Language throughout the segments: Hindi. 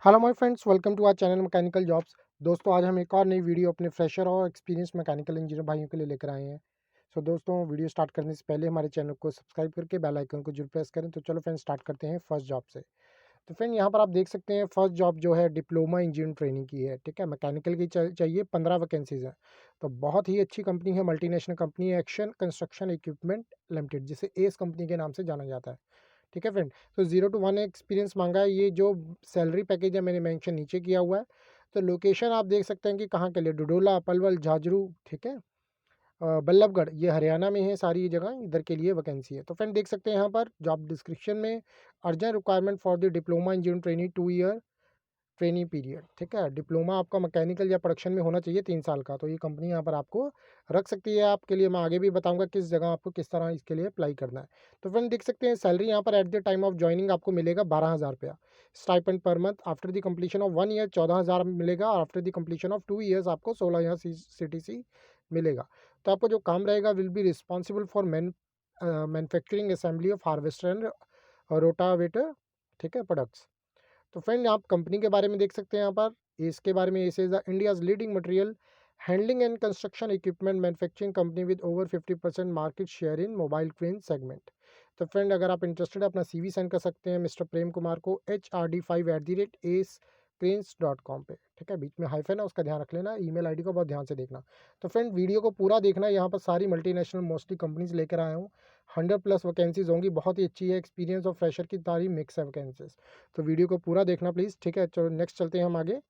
Hello my friends, welcome to our channel mechanical jobs. दोस्तों, आज हम एक और नई वीडियो अपने फ्रेशर और एक्सपीरियंस मैकेनिकल इंजीनियर भाइयों के लिए लेकर आए हैं। दोस्तों, वीडियो स्टार्ट करने से पहले हमारे चैनल को सब्सक्राइब करके बेल आइकन को जरूर प्रेस करें। तो चलो फ्रेंड्स, स्टार्ट करते हैं फर्स्ट जॉब से। तो फ्रेंड, यहाँ पर आप देख सकते हैं फर्स्ट जॉब जो है डिप्लोमा इंजीनियर ट्रेनिंग की है। ठीक है, मैकेनिकल की चाहिए 15 वैकेंसीज हैं। तो बहुत ही अच्छी कंपनी है, मल्टीनेशनल कंपनी है, एक्शन कंस्ट्रक्शन इक्विपमेंट लिमिटेड, जिसे एस कंपनी के नाम से जाना जाता है। ठीक है फ्रेंड, तो 0 to 1 एक्सपीरियंस मांगा है। ये जो सैलरी पैकेज है मैंने मेंशन नीचे किया हुआ है। तो लोकेशन आप देख सकते हैं कि कहाँ के लिए, डोडोला, पलवल, झाझरू, ठीक है, बल्लभगढ़, ये हरियाणा में है सारी ये जगह, इधर के लिए वैकेंसी है। तो फ्रेंड देख सकते हैं यहाँ पर जॉब डिस्क्रिप्शन में, urgent requirement for the diploma engineer training 2 ear training period. ठीक है, डिप्लोमा आपका मैकेनिकल या प्रोडक्शन में होना चाहिए 3 साल का। तो ये कंपनी यहाँ पर आपको रख सकती है आपके लिए। मैं आगे भी बताऊंगा किस जगह आपको किस तरह इसके लिए अप्लाई करना है। तो फ्रेंड देख सकते हैं सैलरी यहाँ पर at the time of joining आपको मिलेगा 12,000 रुपया। Stipend per month after the completion of 1 year 14,000 मिलेगा, और after the completion of 2 years आपको 16,000 CTC मिलेगा। तो आपको जो काम रहेगा, will be responsible for manufacturing assembly of harvester and rotavator, ठीक है, प्रोडक्ट्स। तो फ्रेंड आप कंपनी के बारे में देख सकते हैं यहाँ पर, इसके बारे में, इस is India's leading material handling and construction equipment manufacturing company with over 50% market share in mobile crane segment. तो फ्रेंड अगर आप इंटरेस्टेड है, अपना CV सेंड कर सकते हैं मिस्टर प्रेम कुमार को HRD5@acecranes.com पे। ठीक है, बीच में हाइफन है, उसका ध्यान रख लेना। ईमेल आईडी को बहुत ध्यान से देखना। तो फ्रेंड वीडियो को पूरा देखना, यहाँ पर सारी मल्टीनेशनल मोस्टली कंपनीज लेकर आया हूँ। 100+ वैकेंसीज होंगी, बहुत ही अच्छी है, एक्सपीरियंस और फ्रेशर की सारी मिक्स है वैकेंसीज। तो वीडियो को पूरा देखना प्लीज़। ठीक है, चलो नेक्स्ट चलते हैं हम आगे,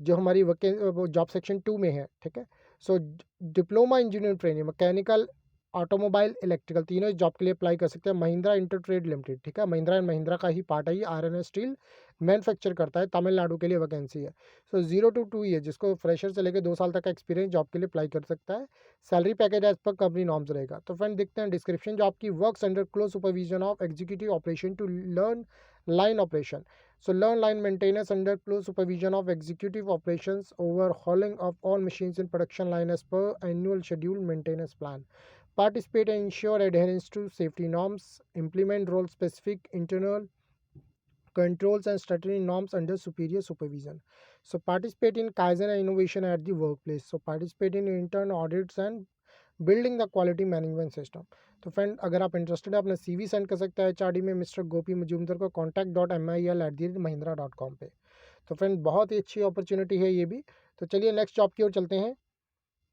जो हमारी जॉब सेक्शन 2 में है। ठीक है, so diploma engineer training mechanical, automobile, electrical, तीनों इस जॉब के लिए अप्लाई कर सकते हैं। महिंद्रा इंटर ट्रेड लिमिटेड, ठीक है, महिंद्रा एंड महिंद्रा का ही पार्ट है ये, आयरन एंड स्टील मैन्युफैक्चर करता है, तमिलनाडु के लिए वैकेंसी है। 0 to 2 ईयर, जिसको फ्रेशर से लेकर 2 साल तक का एक्सपीरियंस जॉब के लिए अप्लाई कर सकता है। Salary package as per company norms रहेगा। तो फ्रेंड देखते हैं डिस्क्रिप्शन जॉब की, works under close supervision of executive operation to learn line operation. So learn line maintenance under close supervision of executive operations, overhauling of all machines in production line as per annual scheduled maintenance plan. Participate and ensure adherence to safety norms. Implement role specific internal controls and statutory norms under superior supervision. So participate in Kaizen and innovation at the workplace. So participate in internal audits and building the quality management system. तो फ्रेंड अगर आप इंटरेस्टेड है, अपना CV सेंड कर सकते हैं HRD में मिस्टर गोपी मजूमदार को contact.mil@mahindra.com पे। तो फ्रेंड बहुत ही अच्छी अपॉर्चुनिटी है ये भी। तो चलिए नेक्स्ट जॉब की ओर चलते हैं,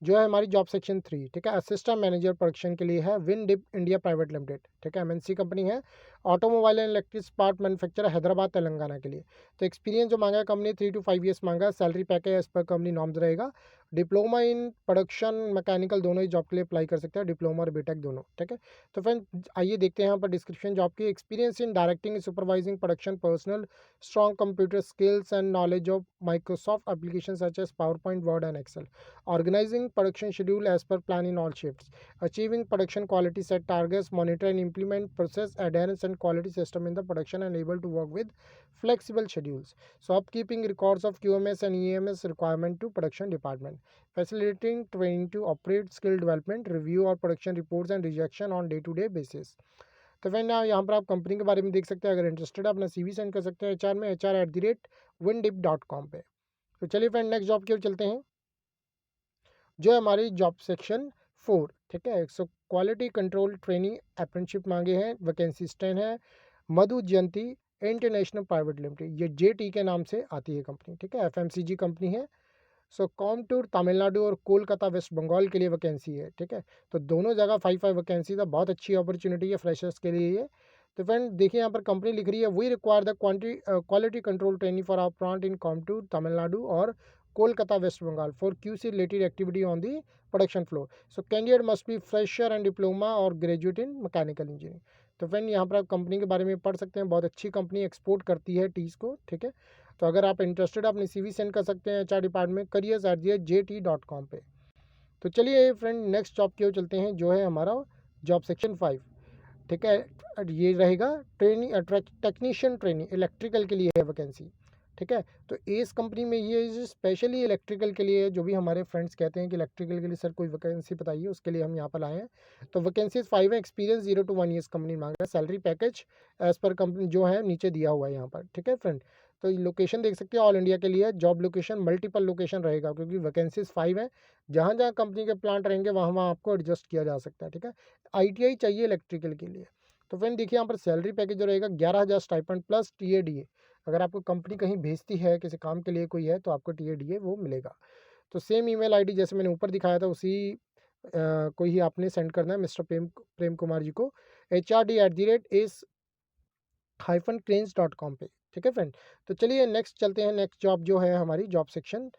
जो है हमारी जॉब सेक्शन 3। ठीक है, असिस्टेंट मैनेजर प्रोडक्शन के लिए है, win dip India private limited. ठीक है, MNC कंपनी है, automobile and electric part manufacturer, Hyderabad Telangana के लिए। तो एक्सपीरियंस जो मांगा है कंपनी 3 to 5 ईयर्स मांगा है। Salary package as per company norms रहेगा। डिप्लोमा इन प्रोडक्शन मैकेनिकल दोनों ही जॉब के लिए अप्लाई कर सकते हैं, डिप्लोमा और बीटेक दोनों। ठीक है, तो फ्रेंड आइए देखते हैं यहाँ पर डिस्क्रिप्शन जॉब की। Experience in directing supervising production personnel, strong computer skills and knowledge of Microsoft application such as PowerPoint, Word and Excel, organizing production schedule as per plan in all shifts, achieving production quality set targets, monitor and implement process adherence and quality system in the production, and able to work with flexible schedules. So upkeeping records of QMS and EMS requirement to production department, facilitating training to operate, skill development, review और production reports and rejection on day-to-day basis. तो फ्रेंड यहाँ पर आप कंपनी के बारे में देख सकते हैं, अगर इंटरेस्टेड है अपना CV सेंड कर सकते हैं HR में, HR@windip.com पे। तो चलिए फ्रेंड नेक्स्ट जॉब की ओर चलते हैं, जो है हमारी जॉब सेक्शन 4। ठीक है, so quality control training apprenticeship मांगे हैं, वैकेंसी 10 है। Madhu Jayanti international private limited, ये JT के नाम से आती है कंपनी। ठीक है, FMCG कंपनी है। सो कॉमटूर तमिलनाडु और कोलकाता वेस्ट बंगाल के लिए वैकेंसी है। ठीक है, तो दोनों जगह 5 वैकेंसी था, बहुत अच्छी अपॉर्चुनिटी है फ्रेशर्स के लिए ये। तो फ्रेंड देखिए यहाँ पर कंपनी लिख रही है, we require the quality control training for our plant in कॉमटूर तमिलनाडु और Kolkata West Bengal for QC related activity on the production floor. So candidate must be fresher and diploma और ग्रेजुएट इन मैकेनिकल इंजीनियरिंग। तो फ्रेंड यहाँ पर आप कंपनी के बारे में पढ़ सकते हैं, बहुत अच्छी कंपनी, एक्सपोर्ट करती है टीस को। ठीक है, तो अगर आप इंटरेस्टेड अपनी CV सेंड कर सकते हैं HR डिपार्टमेंट careers@jt.com पे। तो चलिए फ्रेंड नेक्स्ट जॉब की ओर चलते हैं, जो है हमारा जॉब सेक्शन 5। ठीक है, ये रहेगा ट्रेनिंग टेक्नीशियन ट्रेनिंग इलेक्ट्रिकल के लिए है वैकेंसी। ठीक है। तो एस कंपनी में ये स्पेशली इलेक्ट्रिकल के लिए, जो भी हमारे फ्रेंड्स कहते हैं कि इलेक्ट्रिकल के लिए सर कोई वैकेंसी बताइए, उसके लिए हम यहाँ पर आए हैं। तो वैकेंसीज 5 है, एक्सपीरियंस 0 to 1 ईयर्स कंपनी मांग रहा है, salary package as per company जो है नीचे दिया हुआ है यहाँ पर, ठीक है फ्रेंड। तो लोकेशन देख सकते हैं ऑल इंडिया के लिए, जॉब लोकेशन मल्टीपल लोकेशन रहेगा क्योंकि वैकेंसीज 5 है। जहाँ जहाँ कंपनी के प्लांट रहेंगे वहाँ वहाँ आपको एडजस्ट किया जा सकता है, ठीक है। ITI चाहिए इलेक्ट्रिकल के लिए। तो फ्रेंड देखिए यहाँ पर सैलरी पैकेज जो रहेगा 11,000 स्टाइपेंड प्लस TADA। अगर आपको कंपनी कहीं भेजती है किसी काम के लिए कोई है तो आपको TADA वो मिलेगा। तो सेम ईमेल आईडी जैसे मैंने ऊपर दिखाया था उसी को ही आपने सेंड करना है मिस्टर प्रेम प्रेम कुमार जी को HRD@ace-cranes.com पे, ठीक है फ्रेंड। तो चलिए नेक्स्ट चलते हैं। नेक्स्ट जॉब जो है हमारी जॉब सेक्शन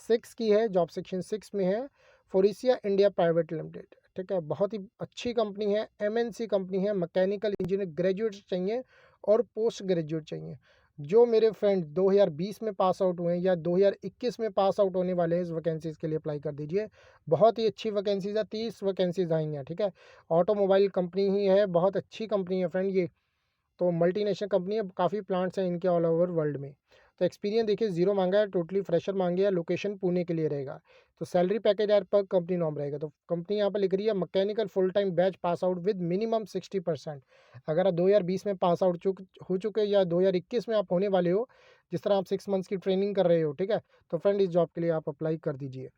6 की है। जॉब सेक्शन 6 में है फोरेसिया इंडिया प्राइवेट लिमिटेड, ठीक है। बहुत ही अच्छी कंपनी है, MNC कंपनी है। मैकेनिकल इंजीनियर ग्रेजुएट चाहिए और पोस्ट ग्रेजुएट चाहिए। जो मेरे फ्रेंड 2020 में पास आउट हुए हैं या 2021 में पास आउट होने वाले हैं, इस वैकेंसीज़ के लिए अप्लाई कर दीजिए। बहुत ही अच्छी वैकेंसीज़ है, 30 वैकेंसीज़ आई हैं, ठीक है। ऑटोमोबाइल कंपनी ही है, बहुत अच्छी कंपनी है फ्रेंड ये। तो मल्टीनेशनल कंपनी है, काफ़ी प्लांट्स हैं इनके ऑल ओवर वर्ल्ड में। तो एक्सपीरियंस देखिए 0 मांगा है, टोटली फ्रेशर मांगे है, लोकेशन पुणे के लिए रहेगा। तो सैलरी पैकेज यार पर कंपनी नॉर्म रहेगा। तो कंपनी यहाँ पर लिख रही है mechanical full time batch pass out with minimum 60%। अगर आप 2020 में पास आउट हो चुके या 2021 में आप होने वाले हो, जिस तरह आप 6 मंथ्स की ट्रेनिंग कर रहे हो, ठीक है, तो फ्रेंड इस जॉब के लिए आप अप्लाई कर दीजिए।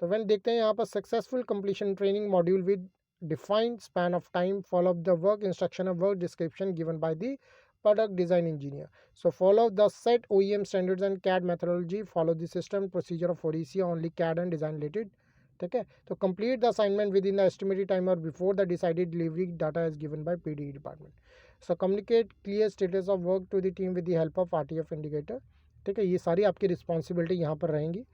तो फ्रेंड देखते हैं यहाँ पर successful completion training module with defined span of time, follow the work instruction of work description given by the product design engineer. So follow the set OEM standards and CAD methodology, follow the system procedure of Foresia, only CAD and design related, ठीक है। तो complete the assignment within the estimated time or before the decided delivery data is given by PDE department. So communicate clear status of work to the team with the help of RTF indicator, ठीक है। ये सारी आपकी रिस्पॉन्सिबिलिटी यहाँ पर रहेंगी।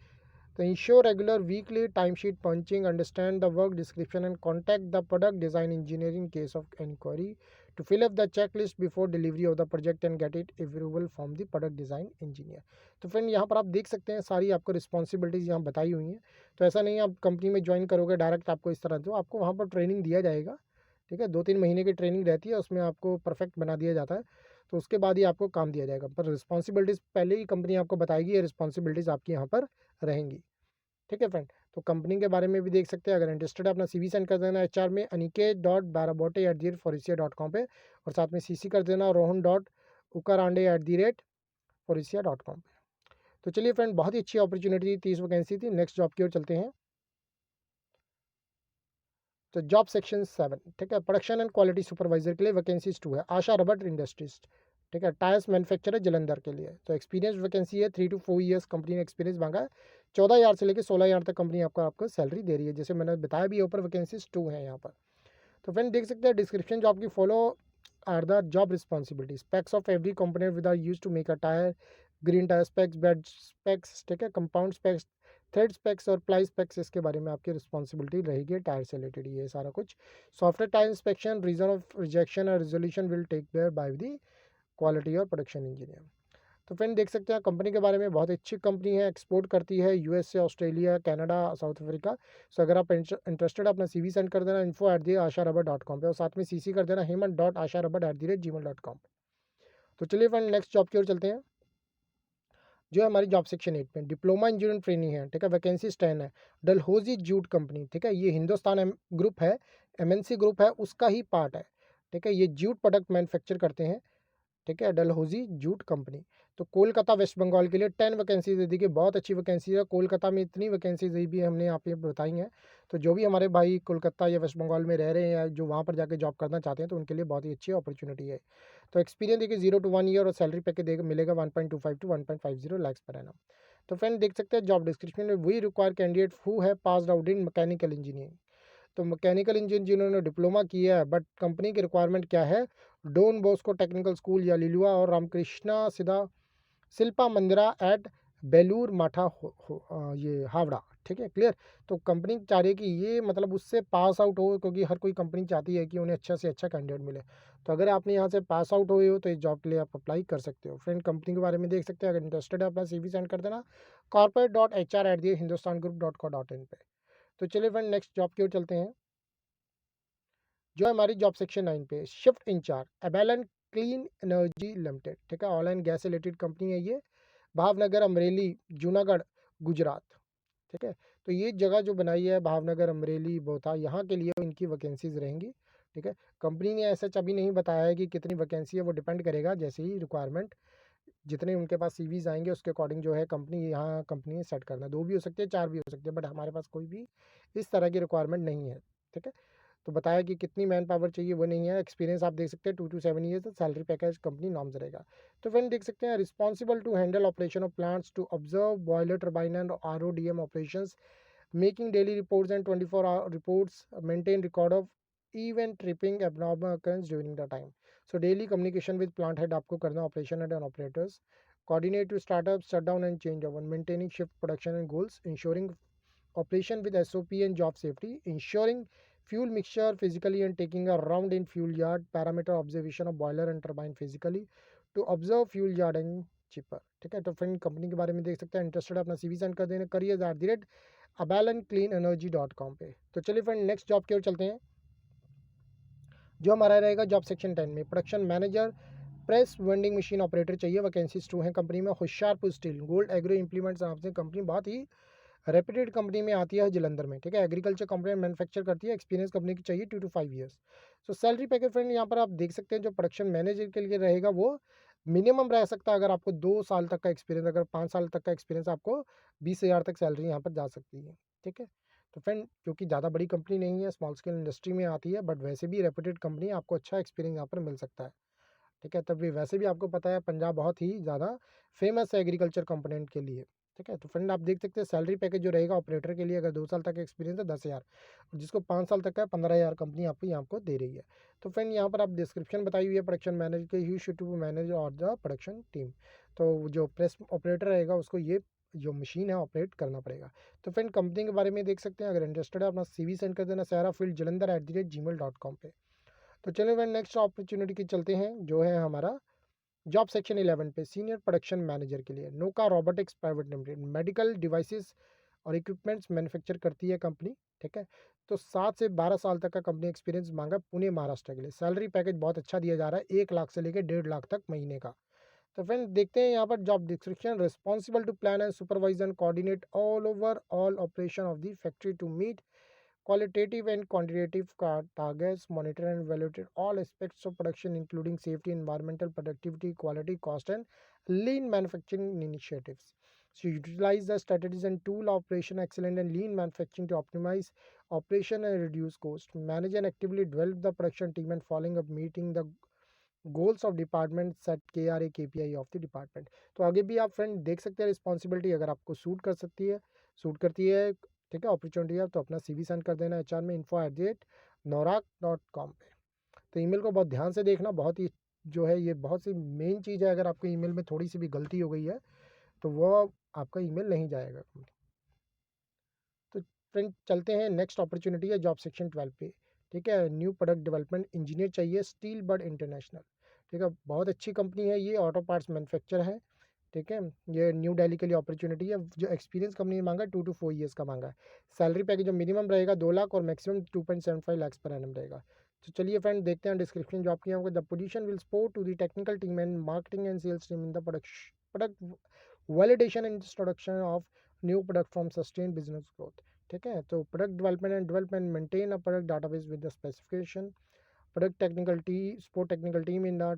तो ensure regular weekly timesheet punching, understand the work description and contact the product design engineer in case of inquiry to fill up the checklist before delivery of the project and get it approval from the product design engineer. तो फ्रेंड यहाँ पर आप देख सकते हैं सारी आपको रिस्पॉन्सिबिलिटीज़ यहाँ बताई हुई हैं। तो ऐसा नहीं है आप कंपनी में ज्वाइन करोगे डायरेक्ट आपको इस तरह, तो आपको वहाँ पर ट्रेनिंग दिया जाएगा, ठीक है। 2-3 महीने की ट्रेनिंग रहती है, उसमें आपको परफेक्ट बना दिया जाता है। तो उसके बाद ही आपको काम दिया जाएगा, पर रिस्पॉन्सिबिलिटीज़ पहले ही कंपनी आपको बताएगी, ये रिस्पॉन्सिबिलिटीज़ आपकी यहाँ पर रहेंगी, ठीक है फ्रेंड। तो कंपनी के बारे में भी देख सकते हैं। अगर इंटरेस्टेड है अपना CV सेंड कर देना HR में aniket.barabote@foresia.com पे, और साथ में CC कर देना rohan.ukarande@foresia.com पे। तो चलिए फ्रेंड, बहुत ही अच्छी अपॉर्चुनिटी थी, 30 वैकेंसी थी। नेक्स्ट जॉब की ओर चलते हैं। तो जॉब सेक्शन 7, ठीक है, प्रोडक्शन एंड क्वालिटी सुपरवाइजर के लिए वैकेंसीज 2 है। आशा रबर इंडस्ट्रीज, ठीक है, टायर्स मैन्युफैक्चरर जलंधर के लिए। तो एक्सपीरियंस वैकेंसी है, 3 to 4 ईयर्स कंपनी ने एक्सपीरियंस मांगा है। 14,000 से लेकर 16,000 तक कंपनी आपको सैलरी दे रही है, जैसे मैंने बताया भी ऊपर वैकेंसीज 2 है यहाँ पर। तो फ्रेंड देख सकते हैं डिस्क्रिप्शन जॉब की, follow are the job responsibility, specs of every component with are use to make a tyre, green tyre specs, bead specs, ठीक है, कंपाउंड स्पेक्स, थ्रेड स्पेक्स और प्लाई स्पेक्स, इसके बारे में आपकी रिस्पॉन्सिबिलिटी रहेगी टायर से रिलेटेड ये सारा कुछ। Software tyre inspection, reason of rejection और resolution will take care by the quality और प्रोडक्शन इंजीनियर। तो फ्रेंड देख सकते हैं कंपनी के बारे में, बहुत अच्छी कंपनी है, एक्सपोर्ट करती है US से ऑस्ट्रेलिया, कनाडा, साउथ अफ्रीका। सो अगर आप इंटरेस्टेड अपना CV सेंड कर देना info@asharubber.com पे, और साथ में CC कर देना hemant.asharubber@gmail.com। तो चलिए फ्रेंड नेक्स्ट जॉब की ओर चलते हैं, जो है हमारी जॉब सेक्शन 8 में डिप्लोमा इंजीनियरिंग ट्रेनिंग है, ठीक है। वैकेंसीज 10 है। डलहौजी जूट कंपनी, ठीक है, ये हिंदुस्तान ग्रुप है, MNC ग्रुप है, उसका ही पार्ट है, ठीक है। ये जूट प्रोडक्ट मैन्युफैक्चर करते हैं, ठीक है, डलहौजी जूट कंपनी। तो कोलकाता वेस्ट बंगाल के लिए 10 वैकेंसीज दे दी गई, बहुत अच्छी वैकेंसी है। कोलकाता में इतनी वैकेंसीज भी हमने यहाँ पे बताई हैं। तो जो भी हमारे भाई कोलकाता या वेस्ट बंगाल में रह रहे हैं या जो वहाँ पर जाकर जॉब करना चाहते हैं, तो उनके लिए बहुत ही अच्छी अपॉर्चुनिटी है। तो एक्सपीरियंस देखिए 0 to 1 ईयर, और सैलरी पैकेज मिलेगा 1.25 to 1.50 लैक्स पर एनम। तो फ्रेंड देख सकते हैं जॉब डिस्क्रिप्शन में, वी रिक्वायर कैंडिडेट हु है passed out in mechanical engineering. तो मैकेनिकल इंजीनियर जिन्होंने डिप्लोमा किया है, बट कंपनी की रिक्वायरमेंट क्या है, डॉन बॉस्को टेक्निकल स्कूल या लिलुआ और रामकृष्णा सिदा शिल्पा मंदिरा एट बेलूर माठा ये हावड़ा, ठीक है, क्लियर। तो कंपनी चाह रही है कि ये मतलब उससे पास आउट हो, क्योंकि हर कोई कंपनी चाहती है कि उन्हें अच्छा से अच्छा कैंडिडेट मिले। तो अगर आपने यहाँ से पास आउट हुए हो तो इस जॉब के लिए आप अप्लाई कर सकते हो। फ्रेंड कंपनी के बारे में देख सकते हैं, अगर इंटरेस्टेड है अपना CV सेंड कर देना corporate.hr@hindustangroup.co.in पे। तो चलिए फ्रेंड नेक्स्ट जॉब की ओर चलते हैं, जो है हमारी जॉब सेक्शन 9 पे शिफ्ट इंचार्ज एबेलन क्लीन एनर्जी लिमिटेड, ठीक है, oil and gas related company है ये। भावनगर, अमरेली, जूनागढ़, गुजरात। ठीक है, तो ये जगह जो बनाई है भावनगर, अमरेली, बोथा, यहाँ के लिए इनकी वैकेंसीज रहेंगी। ठीक है, कंपनी ने ऐसा अभी नहीं बताया है कि कितनी वैकेंसी है, वो डिपेंड करेगा जैसे ही रिक्वायरमेंट, जितने उनके पास सीवीज आएंगे उसके अकॉर्डिंग जो है कंपनी ने सेट करना। 2 भी हो सकते हैं, 4 भी हो सकते हैं, बट हमारे पास कोई भी इस तरह की रिक्वायरमेंट नहीं है। ठीक है, तो बताया कि कितनी मैन पावर चाहिए वो नहीं है। एक्सपीरियंस आप देख सकते हैं 2 to 7 years, salary package company norms रहेगा। तो फ्रेंड देख सकते हैं, responsible to handle operation of plants, to observe boiler turbine and RODM operations, making daily reports and 24 hour reports, maintain record of event tripping abnormal occurrence during the time. So daily communication with plant head आपको करना, operation head and operators, coordinate to startup, shutdown and changeover, maintaining shift production and goals, ensuring operation with SOP and job safety, ensuring fuel mixture physically and taking a round in fuel yard, parameter observation of boiler and turbine physically to observe fuel yard and chipper। ठीक है, तो फ्रेंड कंपनी के बारे में देख सकते हैं, इंटरेस्टेड अपना CV सेंड कर देना careers@abalandcleanenergy.com पे। तो चलिए फ्रेंड नेक्स्ट जॉब की ओर चलते हैं, जो हमारा रहेगा जॉब सेक्शन 10 में, production manager press vending machine operator चाहिए। वैकेंसीज 2 हैं कंपनी में। Hoshiarpur steel, gold agro implements नाम से कंपनी बहुत ही रेप्यूटेड कंपनी में आती है जलंधर में। ठीक है, एग्रीकल्चर कंपनी मैन्युफैक्चर करती है। एक्सपीरियंस कंपनी की चाहिए 2 to 5 years. So salary package friend यहाँ पर आप देख सकते हैं, जो प्रोडक्शन मैनेजर के लिए रहेगा वो मिनिमम रह सकता है, अगर आपको 2 साल तक का एक्सपीरियंस, अगर 5 साल तक का एक्सपीरियंस, आपको 20,000 तक सैलरी यहाँ पर जा सकती है। ठीक है, तो फ्रेंड क्योंकि ज़्यादा बड़ी कंपनी नहीं है, स्मॉल स्केल इंडस्ट्री में आती है, बट वैसे भी रेप्यूटेड कंपनी, आपको अच्छा एक्सपीरियंस यहाँ पर मिल सकता है। ठीक है, तब भी वैसे भी आपको पता है पंजाब बहुत ही ज़्यादा फेमस है एग्रीकल्चर कंपोनेंट के लिए। ठीक है, तो फ्रेंड आप देख सकते हैं सैलरी पैकेज जो रहेगा ऑपरेटर के लिए, अगर 2 साल तक का एक्सपीरियंस है 10,000, और जिसको 5 साल तक का है 15,000 कंपनी आपको यहाँ को दे रही है। तो फ्रेंड यहाँ पर आप डिस्क्रिप्शन बताई हुई है प्रोडक्शन मैनेजर के, यू शुड टू मैनेज और द प्रोडक्शन टीम। तो जो प्रेस ऑपरेटर रहेगा उसको ये जो मशीन है ऑपरेट करना पड़ेगा। तो फ्रेंड कंपनी के बारे में देख सकते हैं, अगर इंटरेस्टेड है अपना CV सेंड कर देना saharafield@gmail.com पे। तो चलिए फ्रेंड नेक्स्ट अपॉर्चुनिटी की चलते हैं, जो है हमारा जॉब सेक्शन 11 पे, सीनियर प्रोडक्शन मैनेजर के लिए। नोका robotics private limited, medical devices और इक्विपमेंट्स मैन्युफैक्चर करती है कंपनी। ठीक है, तो 7 से 12 साल तक का कंपनी एक्सपीरियंस मांगा पुणे महाराष्ट्र के लिए। सैलरी पैकेज बहुत अच्छा दिया जा रहा है, 1 लाख से लेकर 1.5 लाख तक महीने का। तो फ्रेंड देखते हैं यहाँ पर job description, responsible to plan and supervision coordinate all over all operation of the factory to meet qualitative and quantitative targets, monitor and evaluate all aspects of production, including safety, environmental, productivity, quality, cost, and lean manufacturing initiatives. So, utilize the strategies and tool operation excellence and lean manufacturing to optimize operation and reduce cost. Manage and actively develop the production team and following up meeting the goals of department set KRA KPI of the department. तो आगे भी आप फ्रेंड देख सकते हैं रिस्पॉन्सिबिलिटी, अगर आपको सूट करती है, ठीक है, अपॉर्चुनिटी है, तो अपना CV सेंड कर देना HR में info@norag.com पे। तो ईमेल को बहुत ध्यान से देखना, बहुत ही जो है ये बहुत सी मेन चीज़ है, अगर आपके ईमेल में थोड़ी सी भी गलती हो गई है तो वो आपका ईमेल नहीं जाएगा। तो फ्रेंड चलते हैं, नेक्स्ट अपॉर्चुनिटी है जॉब सेक्शन 12 पे। ठीक है, न्यू प्रोडक्ट डेवलपमेंट इंजीनियर चाहिए, स्टील बर्ड इंटरनेशनल। ठीक है, बहुत अच्छी कंपनी है ये, ऑटो पार्ट्स मैन्युफैक्चर है। ठीक है, ये न्यू दिल्ली के लिए अपॉर्चुनिटी है। जो एक्सपीरियंस कंपनी ने मांगा 2 to 4 ईयर्स का मांगा है। सैलरी पैकेज जो मिनिमम रहेगा 2 लाख और मैक्सिमम 2.75 लाख पर एनम रहेगा। तो चलिए फ्रेंड देखते हैं डिस्क्रिप्शन जॉब की। The position will support to the technical team and marketing and sales team in the product validation and introduction of new product from sustain business growth. ठीक है, तो product development maintain a product database with the specification, product technical team support technical team in the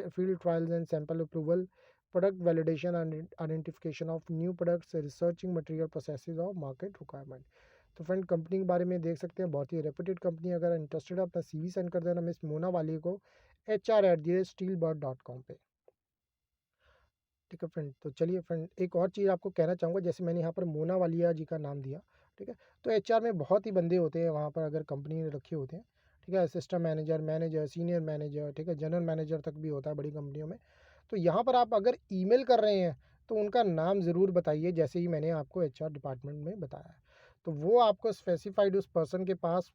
field trials and sample approval, product validation and identification of new products, researching material processes of market requirement. तो फ्रेंड कंपनी के बारे में देख सकते हैं, बहुत ही रेप्यूटेड कंपनी है। अगर इंटरेस्टेड है अपना CV सेंड कर देना मिस मोना वाली को HR@steelbird.com पे। ठीक है फ्रेंड, तो चलिए फ्रेंड एक और चीज़ आपको कहना चाहूँगा, जैसे मैंने यहाँ पर मोना वालिया जी का नाम दिया। ठीक है, तो HR में बहुत ही बंदे होते हैं वहाँ पर, अगर कंपनी ने रखे होते हैं। ठीक है, assistant manager, manager, senior manager, ठीक है, जनरल मैनेजर तक भी होता है बड़ी कंपनियों में। तो यहाँ पर आप अगर ईमेल कर रहे हैं तो उनका नाम ज़रूर बताइए, जैसे ही मैंने आपको HR डिपार्टमेंट में बताया है। तो वो आपको स्पेसिफाइड उस पर्सन के पास,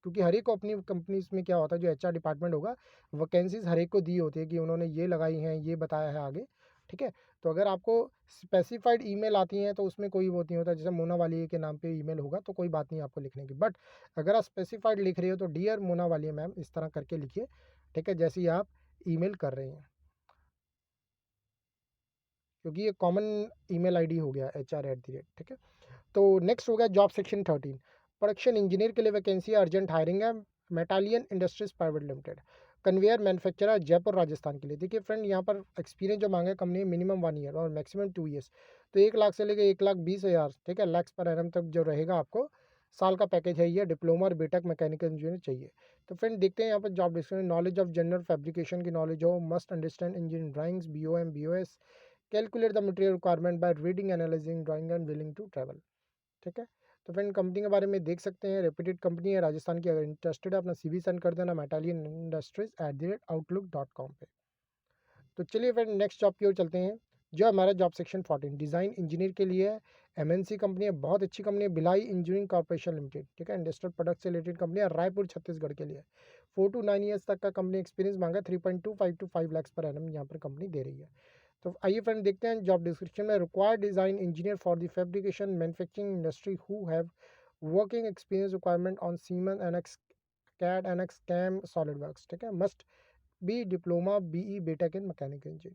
क्योंकि हर एक को अपनी कंपनीज में क्या होता है, जो HR डिपार्टमेंट होगा वैकेंसीज हर एक को दी होती है कि उन्होंने ये लगाई हैं, ये बताया है आगे। ठीक है, तो अगर आपको स्पेसिफाइड ईमेल आती हैं तो उसमें कोई वो नहीं होता, जैसे मोना वाली के नाम पे ईमेल होगा तो कोई बात नहीं आपको लिखने की। बट अगर आप स्पेसिफाइड लिख रहे हो तो डियर मोना वाली मैम इस तरह करके लिखिए। ठीक है, जैसे ही आप ईमेल कर रहे हैं, क्योंकि ये कॉमन ईमेल आईडी हो गया HR@, ठीक है। तो नेक्स्ट हो गया जॉब सेक्शन 13, प्रोडक्शन इंजीनियर के लिए वैकेंसी अर्जेंट हायरिंग है, मेटालियन industries private limited, conveyor manufacturer, Jaipur Rajasthan के लिए। देखिए फ्रेंड, यहाँ पर एक्सपीरियंस जो मांगे कंपनी मिनिमम 1 ईयर और मैक्सिमम 2 ईयर्स, तो 1 लाख से लेकर 1,20,000, ठीक है, लैक्स पर एनम तक जो रहेगा आपको साल का पैकेज है ये। डिप्लोमा और बीटेक मैकेनिकल इंजीनियर चाहिए। तो फ्रेंड देखते हैं यहाँ पर job description, knowledge of general fabrication की नॉलेज हो, must understand engineering drawings, BOM, BOS, calculate the material requirement by reading analysing drawing and willing to travel, ठीक है। तो फ्रेंड कंपनी के बारे में देख सकते हैं, रेप्यूटेड कंपनी है राजस्थान की। अगर इंटरेस्टेड है अपना CV सेंड कर देना metalianindustries@outlook.com पे। तो चलिए फ्रेंड नेक्स्ट जॉब की ओर चलते हैं, जो हमारा जॉब सेक्शन 14 डिज़ाइन इंजीनियर के लिए है। MNC कंपनी है, बहुत अच्छी कंपनी है, भिलाई इंजीनियरिंग कॉर्पोरेशन लिमिटेड, ठीक है। इंडस्ट्रियल प्रोडक्ट से रिलेटेड कंपनी है, रायपुर छत्तीसगढ़ के लिए। 4 to 9 ईयर्स तक का कंपनी एक्सपीरियंस मांगा, 3.25 to 5 लाख पर एनम यहाँ पर कंपनी दे रही है। तो आइए फ्रेंड देखते हैं जॉब डिस्क्रिप्शन में। Required design engineer for the fabrication manufacturing industry who have working experience requirement on Siemens NX CAD NX CAM SolidWorks, ठीक है। Must be diploma BE B Tech in mechanical engineering.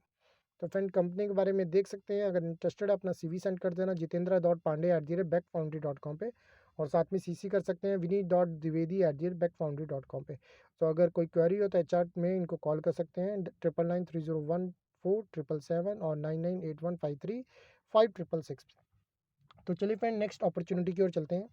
तो फ्रेंड कंपनी के बारे में देख सकते हैं, अगर इंटरेस्टेड है अपना CV सेंड कर देना jitendra.pandey@backfoundry.com पे, और साथ में CC कर सकते हैं vineet.dwivedi@backfoundry.com पे। तो अगर कोई क्वेरी हो तो HR में इनको कॉल कर सकते हैं 9993014777 और 9981535666। तो चलिए फ्रेंड नेक्स्ट अपॉर्चुनिटी की ओर चलते हैं,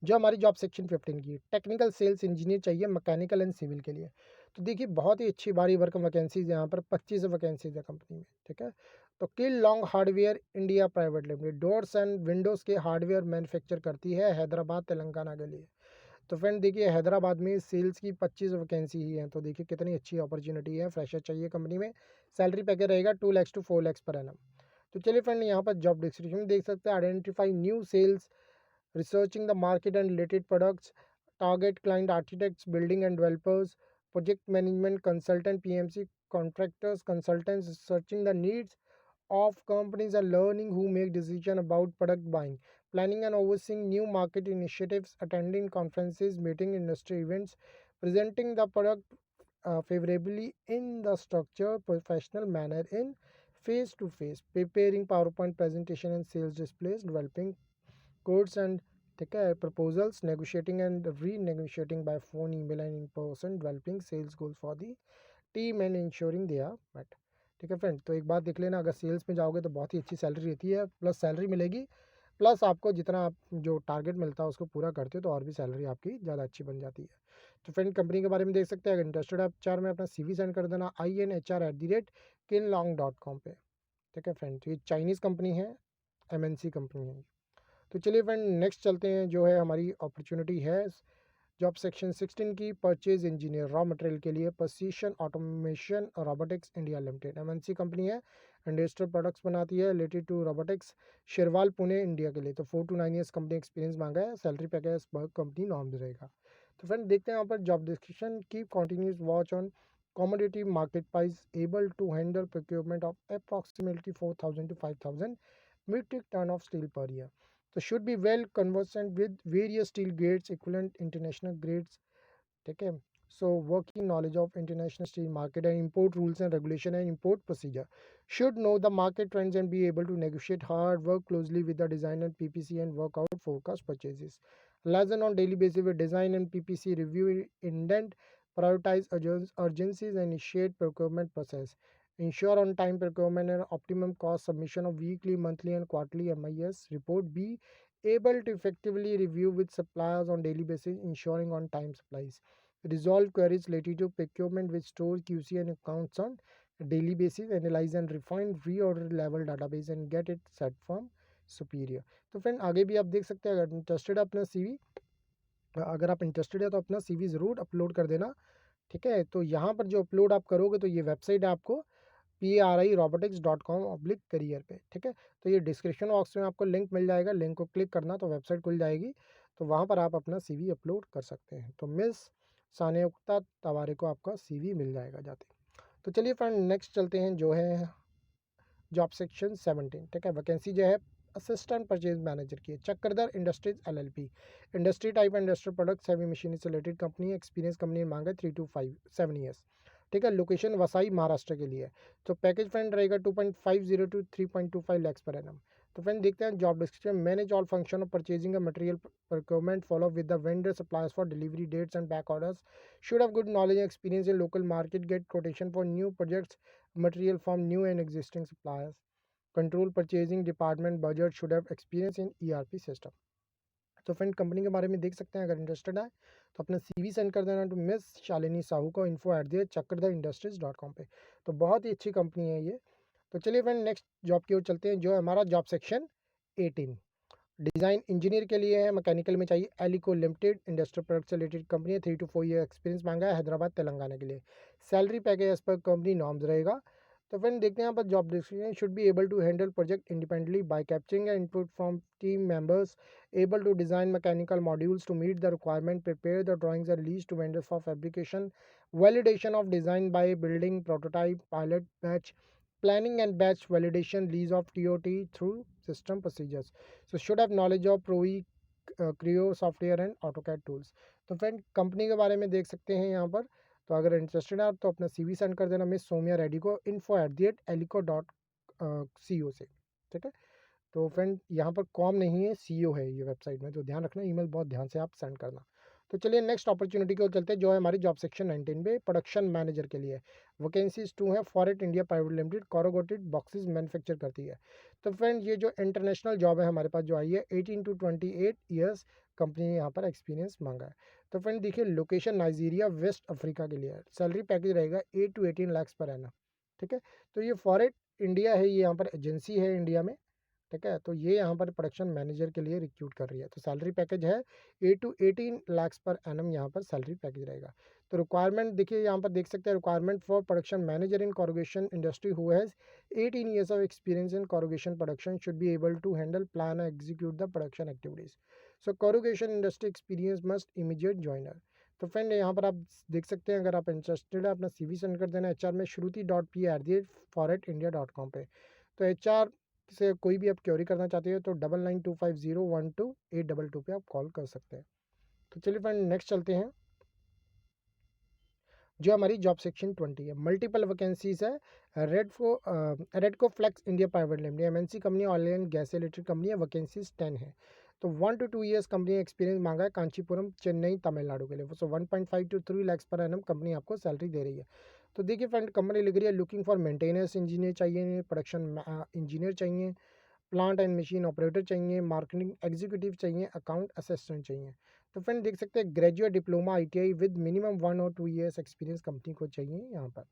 जो हमारी जॉब सेक्शन 15 की टेक्निकल सेल्स इंजीनियर चाहिए मैकेनिकल एंड सिविल के लिए। तो देखिए बहुत ही अच्छी बारी वर्क वैकेंसीज यहाँ पर 25 वैकेंसीज है कंपनी में, ठीक है। तो Kinlong hardware India private limited doors and windows के हार्डवेयर मैन्युफैक्चर करती है, हैदराबाद तेलंगाना के लिए। तो फ्रेंड देखिए हैदराबाद में सेल्स की 25 वैकेंसी ही है, तो देखिए कितनी अच्छी अपॉर्चुनिटी है। फ्रेशर चाहिए कंपनी में, सैलरी पैकेज रहेगा 2 lakhs to 4 lakhs per annum. तो चलिए फ्रेंड यहाँ पर जॉब डिस्क्रिप्शन देख सकते हैं, identify new sales, researching the market and related products, target client architects, building and developers, project management consultant, PMC contractors, consultants, researching the needs of companies and learning who make decision about product buying, planning and overseeing new market initiatives, attending conferences, meeting industry events, presenting the product favorably in the structured professional manner in face to face, preparing PowerPoint presentation and sales displays, developing codes and, ठीक है, proposals, negotiating and renegotiating by phone, email and in person, developing sales goals for the team and ensuring they are met, ठीक है फ्रेंड। तो एक बात देख लेना, अगर सेल्स में जाओगे तो बहुत ही अच्छी सैलरी रहती है, प्लस सैलरी मिलेगी, प्लस आपको जितना आप जो टारगेट मिलता है उसको पूरा करते हो तो और भी सैलरी आपकी ज़्यादा अच्छी बन जाती है। तो फ्रेंड कंपनी के बारे में देख सकते हैं, अगर इंटरेस्टेड आप चार में अपना CV सेंड कर देना INHR@kinlong.com पे, ठीक है फ्रेंड। तो ये चाइनीज़ कंपनी है, MNC कंपनी है। तो चलिए फ्रेंड नेक्स्ट चलते हैं, जो है हमारी अपॉर्चुनिटी है जॉब सेक्शन 16 की, परचेज इंजीनियर रॉ मटेरियल के लिए, precision automation robotics India limited, MNC company है, इंडस्ट्रियल प्रोडक्ट्स बनाती है related to robotics, Shirwal Pune India के लिए। तो 4 to 9 ईयर्स कंपनी एक्सपीरियंस मांगा है, सैलरी पैकेज कंपनी नॉर्म्स रहेगा। तो फ्रेंड देखते हैं यहाँ पर जॉब डिस्क्रिप्शन की, continuous watch on commodity market price, able to handle procurement of approximately 4,000 to 5,000 metric ton of steel per year. So should be well conversant with various steel grades, equivalent international grades, ठीक है। So working knowledge of international steel market and import rules and regulation and import procedure, should know the market trends and be able to negotiate hard, work closely with the design and PPC and work out forecast purchases, liaison on daily basis with design and PPC, review indent, prioritize urgencies and initiate procurement process, ensure on time procurement and optimum cost submission of weekly, monthly and quarterly MIS report, be able to effectively review with suppliers on daily basis, ensuring on time supplies, resolve queries related to procurement with store QC and accounts on a daily basis, analyze and refine reorder level database and get it set from superior। तो फ्रेंड आगे भी आप देख सकते हैं, अगर इंटरेस्टेड है अपना CV, अगर आप इंटरेस्टेड है तो अपना CV ज़रूर अपलोड कर देना, ठीक है। तो यहाँ पर जो अपलोड आप करोगे तो ये वेबसाइट है आपको PRIrobotics.com/career पे, ठीक है। तो ये डिस्क्रिप्शन बॉक्स में आपको लिंक मिल जाएगा, लिंक को क्लिक करना तो वेबसाइट खुल जाएगी, तो वहाँ पर आप अपना CV अपलोड कर सकते हैं। तो मिस सान्योक्ता तवारे को आपका CV मिल जाएगा जाते। तो चलिए फ्रेंड नेक्स्ट चलते हैं, जो है जॉब सेक्शन 17, ठीक है। वैकेंसी जो है असिस्टेंट परचेज मैनेजर की है, Chakradhar industries LLP, industry type industrial products heavy machinery से रिलेटेड कंपनी, एक्सपीरियंस कंपनी मांगा 3 to 7 ईयर्स, ठीक है, लोकेशन वसाई महाराष्ट्र के लिए है। तो पैकेज फ्रेंड रहेगा 2.50 टू 3.25 लैक्स पर एनम। तो फ्रेंड देखते हैं job description. Manage all function of purchasing a material procurement, follow with the vendor suppliers for delivery dates and back orders, should have good knowledge and experience in local market, get quotation for new projects, material from new and existing suppliers, control purchasing department budget, should have experience in ERP system। तो फ्रेंड कंपनी के बारे में देख सकते हैं, अगर इंटरेस्टेड है तो अपना CV सेंड कर देना टू मिस शालिनी साहू को info@chakradhaindustries.com पे। तो बहुत ही अच्छी कंपनी है ये। तो चलिए फ्रेंड नेक्स्ट जॉब की ओर चलते हैं, जो है हमारा जॉब सेक्शन 18। डिज़ाइन इंजीनियर के लिए है, मैकेनिकल में चाहिए। एलिको लिमिटेड इंडस्ट्रियल प्रोडक्ट से रिलेटेड कंपनी है। 3 to 4 ईयर एक्सपीरियंस मांगा है, हैदराबाद तेलंगाना के लिए। Salary package as per company norms रहेगा। तो फ्रेंड देखते हैं यहाँ पर job description. Should be able to handle project independently by capturing input from team members, able to design mechanical modules to meet the requirement, prepare the drawings and lease to vendors for fabrication, validation of design by building prototype, pilot batch, planning and batch validation, lease of TOT through system procedures. So should have knowledge of Pro E, Creo software and AutoCAD tools। तो फ्रेंड कंपनी के बारे में देख सकते हैं यहाँ पर। तो अगर इंटरेस्टेड है आप तो अपना CV सेंड कर देना मिस सोमिया रेड्डी को info@elico.co से, ठीक है। तो फ्रेंड यहाँ पर कॉम नहीं है, CEO है ये वेबसाइट में, तो ध्यान रखना, ईमेल बहुत ध्यान से आप सेंड करना। तो चलिए नेक्स्ट अपॉर्चुनिटी की ओर चलते हैं, जो है हमारी जॉब सेक्शन 19 पे प्रोडक्शन मैनेजर के लिए। वैकेंसीज 2 है। फॉरेट India private limited corrugated boxes manufacture करती है। तो फ्रेंड ये जो इंटरनेशनल जॉब है हमारे पास जो आई है, 18 to 28 ईयर्स कंपनी ने यहाँ पर एक्सपीरियंस मांगा है। तो फ्रेंड देखिए लोकेशन नाइजीरिया वेस्ट अफ्रीका के लिए है। सैलरी पैकेज रहेगा 8 to 18 लाख पर एनम, ठीक है। तो ये फॉरेट इंडिया है, ये यहाँ पर एजेंसी है इंडिया में, ठीक है। तो ये यहाँ पर प्रोडक्शन मैनेजर के लिए रिक्रूट कर रही है। तो सैलरी पैकेज है 8 to 18 लाख पर एनम यहाँ पर सैलरी पैकेज रहेगा। तो रिक्वायरमेंट देखिए यहाँ पर देख सकते हैं, requirement for production manager in corrugation industry who has 18 years of experience in corrugation production, should be able to handle, plan and execute the production activities। So corrugation industry experience must immediate joiner। तो फ्रेंड यहाँ पर आप देख सकते हैं, अगर आप इंटरेस्टेड है अपना CV सेंड कर देना HR में shruti.p@foretindia.com पे। तो HR से कोई भी आप क्वेरी करना चाहते हो तो 9925012822 पे आप कॉल कर सकते हैं। तो चलिए फ्रेंड नेक्स्ट चलते हैं, जो हमारी जॉब सेक्शन 20 है। मल्टीपल वैकेंसीज है। रेडको flex India private limited MNC company, oil and gas electric company है। वैकेंसीज 10 है। तो 1 to 2 ईयर्स कंपनी एक्सपीरियंस मांगा है, कांचीपुरम चेन्नई तमिलनाडु के लिए। सो 1.5 to 3 lakh per annum company आपको सैलरी दे रही है। तो देखिए फ्रेंड कंपनी लिख रही है लुकिंग फॉर मेंटेनेंस इंजीनियर चाहिए, प्रोडक्शन इंजीनियर चाहिए, प्लांट एंड मशीन ऑपरेटर चाहिए, मार्केटिंग एग्जीक्यूटिव चाहिए, अकाउंट असिस्टेंट चाहिए। तो फ्रेंड देख सकते हैं graduate diploma ITI with minimum 1 or 2 years experience company को चाहिए यहाँ पर,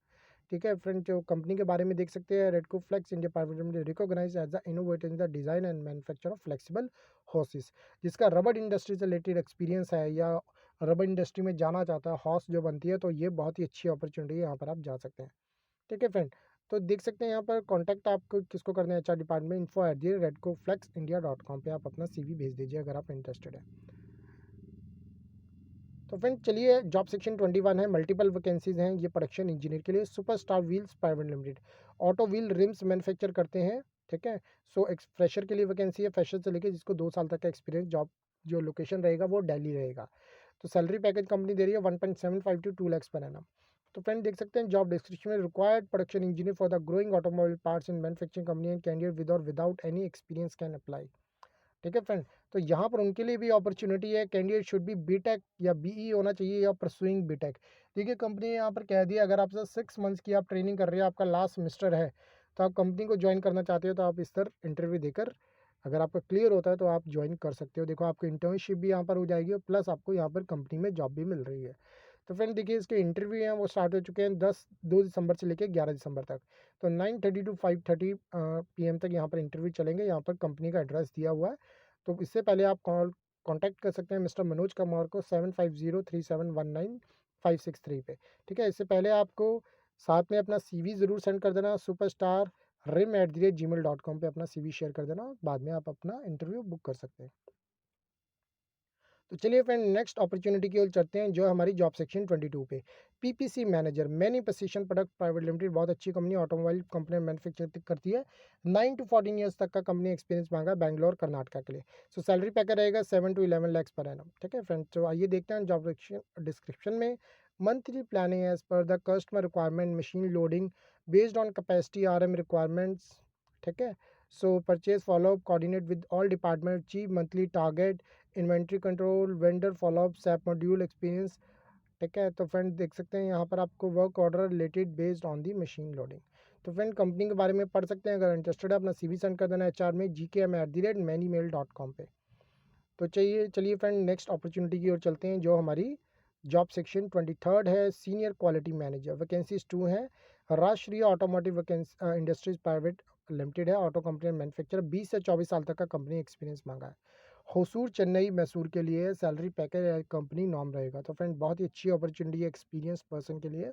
ठीक है। फ्रेंड जो कंपनी के बारे में देख सकते हैं, रेडको flex India private limited recognise as the innovator in the design and manufacture of flexible hoses, जिसका रबर इंडस्ट्री से रिलेटेड एक्सपीरियंस है या रबर इंडस्ट्री में जाना चाहता है, हॉर्स जो बनती है, तो ये बहुत ही अच्छी अपॉर्चुनिटी है, यहाँ पर आप जा सकते हैं, ठीक है फ्रेंड। तो देख सकते हैं यहाँ पर कॉन्टैक्ट आपको किसको करना है, HR डिपार्टमेंट info@redcoflexindia.com पे आप अपना CV भेज दीजिए अगर आप इंटरेस्टेड है। तो फ्रेंड चलिए जॉब सेक्शन 21 है। मल्टीपल वैकेंसीज हैं, ये प्रोडक्शन इंजीनियर के लिए। Superstar wheels private limited auto wheel RIMS manufacture करते हैं, ठीक है। सो एक फ्रेशर के लिए वैकेंसी है, फ्रेशर से लेके जिसको 2 साल तक का एक्सपीरियंस। जॉब जो लोकेशन रहेगा वो दिल्ली रहेगा। तो सैलरी पैकेज कंपनी दे रही है 1.75 to 2 लाख पर एनम। तो फ्रेंड देख सकते हैं जॉब डिस्क्रिप्शन में, required production engineer for the growing automobile parts in manufacturing company and candidate with और without any experience can apply, ठीक है फ्रेंड। तो यहाँ पर उनके लिए भी अपॉर्चुनिटी है। कैंडिडेट शुड बी बीटेक या BE होना चाहिए या परसुइंग बीटेक। देखिए कंपनी ने यहाँ पर कह दिया अगर आपसे 6 मंथ्स की आप ट्रेनिंग कर रहे हो, आपका लास्ट सेमेस्टर है, तो आप कंपनी को ज्वाइन करना चाहते हो, तो आप इस तरह इंटरव्यू देकर अगर आपका क्लियर होता है तो आप ज्वाइन कर सकते हो। देखो आपको इंटर्नशिप भी यहाँ पर हो जाएगी और प्लस आपको यहाँ पर कंपनी में जॉब भी मिल रही है। तो फ्रेंड देखिए इसके इंटरव्यू हैं वो स्टार्ट हो चुके हैं 2 दिसंबर से लेकर 11 दिसंबर तक। तो 9:30 to 5:30 PM तक यहाँ पर इंटरव्यू चलेंगे। यहाँ पर कंपनी का एड्रेस दिया हुआ है। तो इससे पहले आप कांटेक्ट कर सकते हैं मिस्टर मनोज कुमार को 7503719563 पे, ठीक है। इससे पहले आपको साथ में अपना CV ज़रूर सेंड कर देना, superstar@gmail.com पे अपना CV शेयर कर देना, बाद में आप अपना इंटरव्यू बुक कर सकते हैं। तो चलिए फ्रेंड नेक्स्ट अपॉर्चुनिटी की ओर चलते हैं, जो है हमारी जॉब सेक्शन 22 पे। PPC manager many position product private limited, बहुत अच्छी कंपनी, ऑटोमोबाइल कंपनी मैन्युफैक्चर करती है। 9 to 14 ईयर्स तक का कंपनी एक्सपीरियंस मांगा है, बैंगलोर कर्नाटका के लिए। सो सैलरी पैकेज रहेगा 7 to 11 लाख पर एनम, ठीक है फ्रेंड। तो आइए देखते हैं जॉब डिस्क्रिप्शन में monthly planning as per the customer requirement, machine loading based on capacity RM requirements, ठीक है। So purchase follow up coordinate with all department, achieve monthly target, inventory control, vendor follow up, SAP module experience, ठीक है। तो फ्रेंड देख सकते हैं यहाँ पर आपको work order related based on the machine loading. तो फ्रेंड कंपनी के बारे में पढ़ सकते हैं, अगर इंटरेस्टेड है अपना CV सेंड कर देना HR में gkm@manymail.com पे। तो चलिए फ्रेंड नेक्स्ट अपॉर्चुनिटी की ओर चलते हैं, जो हमारी जॉब सेक्शन 23 है, सीनियर क्वालिटी मैनेजर। वैकेंसीज 2 हैं। राष्ट्रीय ऑटोमोटिव इंडस्ट्रीज प्राइवेट लिमिटेड है, ऑटो कंपनी मैन्युफैक्चर, 20 से 24 साल तक का कंपनी एक्सपीरियंस मांगा है। होसूर चेन्नई मैसूर के लिए सैलरी पैकेज कंपनी नॉर्म रहेगा। तो फ्रेंड बहुत ही अच्छी अपॉर्चुनिटी है एक्सपीरियंस पर्सन के लिए।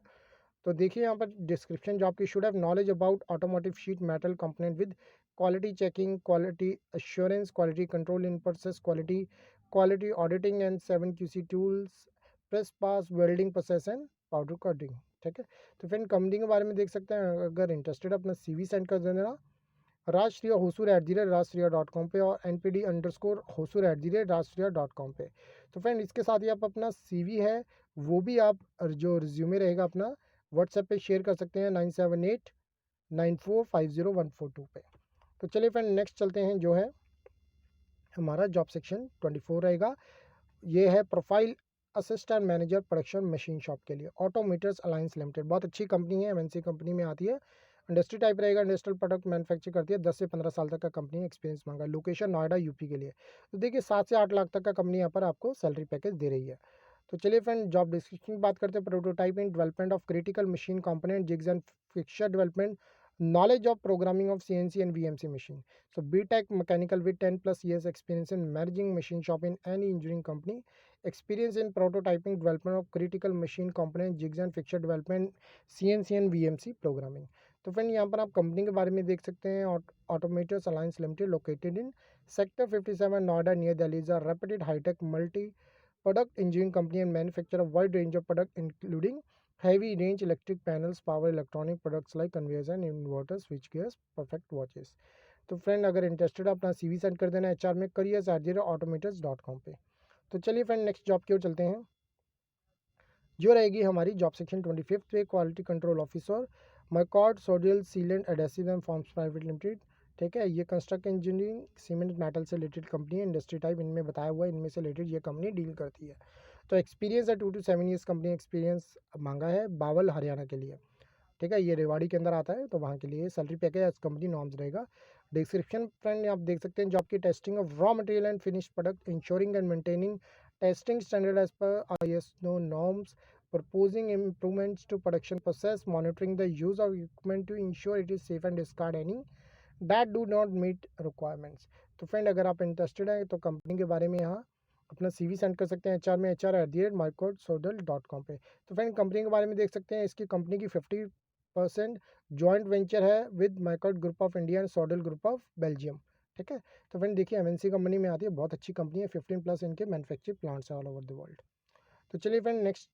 तो देखिए यहाँ पर डिस्क्रिप्शन, जॉब की should have knowledge about automotive sheet metal component with quality checking, quality assurance, quality control in process, quality auditing and 7QC tools, press pass, welding process and powder coating, ठीक है। तो फ्रेंड कंपनी के बारे में देख सकते हैं, अगर इंटरेस्टेड अपना CV सेंड कर देना राष्ट्रीय होसूर @राष्ट्रीय.com पे और NPD_होसूर @राष्ट्रीय.com पे। तो फ्रेंड इसके साथ ही आप अपना CV है वो भी आप जो रिज्यूमे रहेगा अपना व्हाट्सएप पे शेयर कर सकते हैं 9789450142 पे। तो चलिए फ्रेंड नेक्स्ट चलते हैं, जो है हमारा जॉब सेक्शन 24 रहेगा। ये है profile assistant manager production machine shop के लिए, ऑटोमीटर्स अलायंस लिमिटेड। बहुत अच्छी कंपनी है, MNC कंपनी में आती है। इंडस्ट्री टाइप रहेगा, इंडस्ट्रियल प्रोडक्ट मैन्युफैक्चर करती है, 10 से 15 साल तक का कंपनी एक्सपीरियंस मांगा। लोकेशन नोएडा UP के लिए। तो देखिए 7 से 8 लाख तक का कंपनी यहाँ पर आपको सैलरी पैकेज दे रही है। तो चलिए फ्रेंड जॉब डिस्क्रिप्शन की बात करते हैं। Prototyping, development of critical machine component, jigs and fixture development, knowledge of programming of CNC and VMC machine. So BTech mechanical with 10 plus years experience in managing machine shop in any engineering company, experience in prototyping, development of critical machine component, jigs and fixture development, CNC and VMC programming. तो फ्रेंड यहाँ पर आप कंपनी के बारे में देख सकते हैं, Autometers Alliance limited, located in sector 57 Noida near Delhi, is a reputed hitech multi product engineering company and manufacture a wide range of product including heavy range electric panels, power electronic products like conveyors and inverters, switch gears, perfect watches. तो फ्रेंड अगर इंटरेस्टेड अपना CV सेंड कर देना HR में careers@automators.com पे। तो चलिए फ्रेंड नेक्स्ट जॉब की ओर चलते हैं, जो रहेगी हमारी जॉब सेक्शन 25 पे, क्वालिटी कंट्रोल ऑफिसर, मैकॉर्ड Soudal sealant adhesive and foams private limited, ठीक है। ये कंस्ट्रक्ट इंजीनियरिंग सीमेंट मेटल से रिलेटेड कंपनी है। इंडस्ट्री टाइप इनमें बताया हुआ है, इनमें से रिलेटेड ये कंपनी डील करती है। तो एक्सपीरियंस है 2 to 7 ईयर्स कंपनी एक्सपीरियंस मांगा है, बावल हरियाणा के लिए, ठीक है। ये रेवाड़ी के अंदर आता है, तो वहाँ के लिए salary package as company norms रहेगा। डिस्क्रिप्शन फ्रेंड आप देख सकते हैं, जॉब की testing of raw material and finish product, ensuring and maintaining testing standard as per ISO norms, proposing improvements to production process, monitoring the use of equipment to ensure it is safe and discard any that do not meet requirements। तो फ्रेंड अगर आप इंटरेस्टेड हैं तो कंपनी के बारे में यहाँ अपना CV सेंड कर सकते हैं HR में HR@mycodesodal.com पे। तो फ्रेंड कंपनी के बारे में देख सकते हैं, इसकी कंपनी की 50% जॉइंट वेंचर है विद माइकॉड group of India and Soudal group of Belgium, ठीक है। तो फ्रेंड देखिए MNC कंपनी में आती है, बहुत अच्छी कंपनी है, 15+ इनके मैन्युफैक्चर प्लांट्स है ऑल ओवर द वर्ल्ड। तो चलिए फ्रेंड नेक्स्ट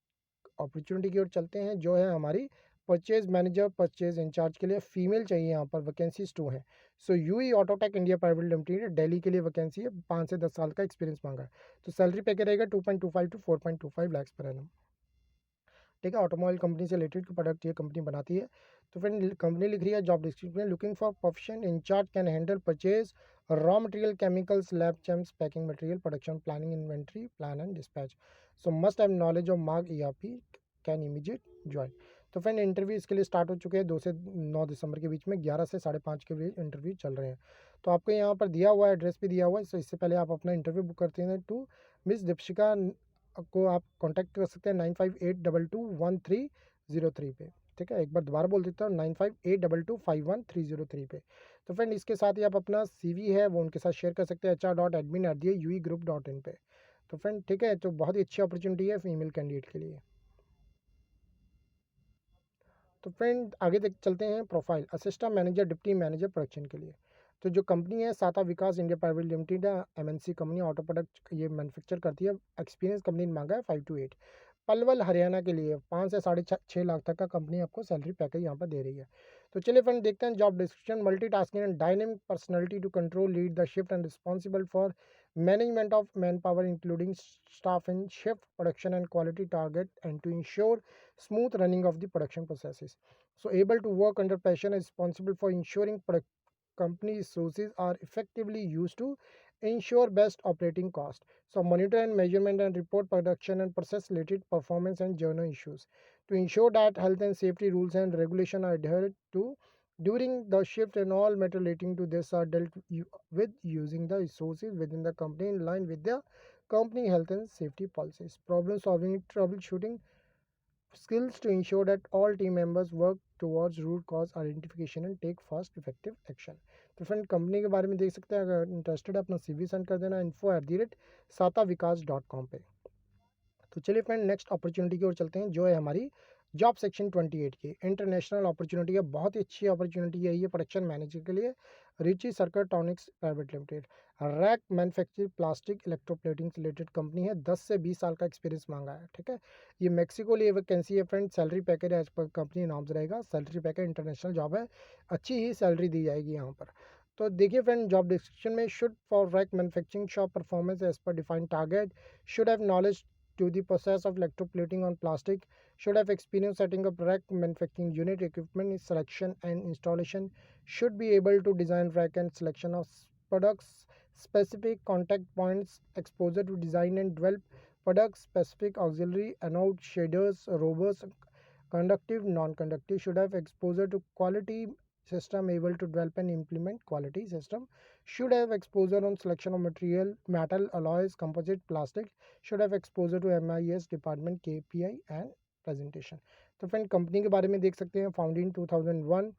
अपॉर्चुनिटी की ओर चलते हैं, जो है हमारी परचेज मैनेजर परचेज इंचार्ज के लिए फीमेल चाहिए। यहाँ पर वैकेंसीज 2 हैं। सो यूई autotech India private limited Delhi के लिए वैकेंसी है, 5 से 10 साल का एक्सपीरियंस मांगा है। तो सैलरी पैकेज रहेगा 2.25 to 4.25 लाख पर एनम, ठीक है। ऑटोमोबाइल कंपनी से रिलेटेड प्रोडक्ट ये कंपनी बनाती है। तो फ्रेंड कंपनी लिख रही है job description, looking for profession in charge can handle purchase raw material, chemicals, lab champs, packing material, production planning, inventory plan and dispatch. So must have knowledge of mark ERP, can immediate join. तो फ्रेंड इंटरव्यू इसके लिए स्टार्ट हो चुके हैं, 2 से 9 दिसंबर के बीच में, 11 से 5:30 के बीच इंटरव्यू चल रहे हैं। तो आपको यहाँ पर दिया हुआ है, एड्रेस भी दिया हुआ है। सो इससे पहले आप अपना इंटरव्यू बुक करते हैं टू मिस दीपशिका को आप कांटेक्ट कर सकते हैं 9582213003 पे, ठीक है। एक बार दोबारा बोल देता हूँ, 9582213003 पे। तो फ्रेंड इसके साथ ही आप अपना CV है वो उनके साथ शेयर कर सकते हैं HR.admin@uegroup.in पे। तो फ्रेंड ठीक है, तो बहुत ही अच्छी अपॉर्चुनिटी है फीमेल कैंडिडेट के लिए। तो फ्रेंड आगे देख चलते हैं, profile assistant manager deputy manager production के लिए। तो जो कंपनी है साता विकास इंडिया प्राइवेट लिमिटेड है, MNC कंपनी, ऑटो प्रोडक्ट ये मैन्युफैक्चर करती है। एक्सपीरियंस कंपनी ने मांगा है 5 to 8। पलवल हरियाणा के लिए 5 से 6.5 लाख तक का कंपनी आपको सैलरी पैकेज यहाँ पर दे रही है। तो चलिए फ्रेंड देखते हैं job description, multitasking and dynamic personality to control lead the shift and responsible for management of manpower including staff and shift production and quality target, and to ensure smooth running of the production processes. So able to work under pressure is responsible for ensuring company resources are effectively used to ensure best operating cost. So monitor and measurement and report production and process related performance and journal issues to ensure that health and safety rules and regulation are adhered to during the shift, and all matter relating to this are dealt with using the resources within the company in line with the company health and safety policies. Problem solving, troubleshooting skills to ensure that all team members work towards root cause identification and take fast effective action. तो फ्रेंड कंपनी के बारे में देख सकते हैं, अगर इंटरेस्टेड है अपना CV सेंड कर देना info@satavikas.com पे। तो चलिए फ्रेंड नेक्स्ट अपॉर्चुनिटी की ओर चलते हैं, जो है हमारी जॉब सेक्शन 28 की इंटरनेशनल अपॉर्चुनिटी है। बहुत ही अच्छी अपॉर्चुनिटी है ये प्रोडक्शन मैनेजर के लिए। रिची Circuitronics private limited rack manufacture plastic electroplating related company है। 10 से 20 साल का एक्सपीरियंस मांगा है, ठीक है। ये मैक्सिको लिए वैकेंसी है friend. Salary package as per company norms रहेगा। सैलरी पैकेज इंटरनेशनल जॉब है, अच्छी ही सैलरी दी जाएगी यहाँ पर। तो देखिए फ्रेंड, जॉब डिस्क्रिप्शन में should for rack manufacturing shop performance as per defined target, should have knowledge to the process of electroplating on plastic, should have experience setting up rack manufacturing unit equipment selection and installation, should be able to design rack and selection of products, specific contact points, exposure to design and develop products, specific auxiliary anode shaders, robust, conductive, non-conductive, should have exposure to quality system, able to develop and implement quality system, should have exposure on selection of material, metal, alloys, composite, plastic, should have exposure to MIS department KPI and presentation। तो फ्रेंड कंपनी के बारे में देख सकते हैं, founded in 2001,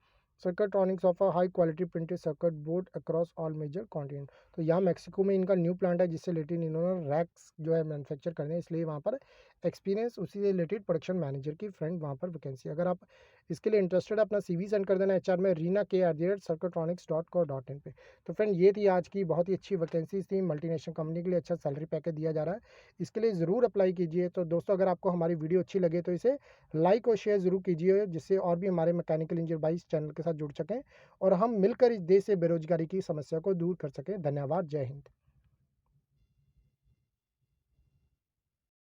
Circuitronics offer high quality printed circuit board across all major continent. तो यहाँ मैक्सिको में इनका न्यू प्लांट है, जिससे रिलेटेड इन्होंने रैक्स जो है मैन्युफैक्चर करने, इसलिए वहाँ पर एक्सपीरियंस उसी से रिलेटेड प्रोडक्शन मैनेजर की फ्रेंड वहाँ पर वैकेंसी। अगर आप इसके लिए इंटरेस्टेड है, अपना CV सेंड कर देना HR में reena@circuitronics.co.in पे। तो फ्रेंड ये थी आज की बहुत ही अच्छी वैकेंसीज थी, मल्टीनेशनल कंपनी के लिए अच्छा सैलरी पैकेज दिया जा रहा है, इसके लिए ज़रूर अप्लाई कीजिए। तो दोस्तों, अगर आपको हमारी वीडियो अच्छी लगे तो इसे लाइक और शेयर ज़रूर कीजिए, जिससे और भी हमारे मैकेनिकल इंजीनियर भाई इस चैनल के साथ जुड़ सकें और हम मिलकर इस देश से बेरोजगारी की समस्या को दूर कर सकें। धन्यवाद, जय हिंद।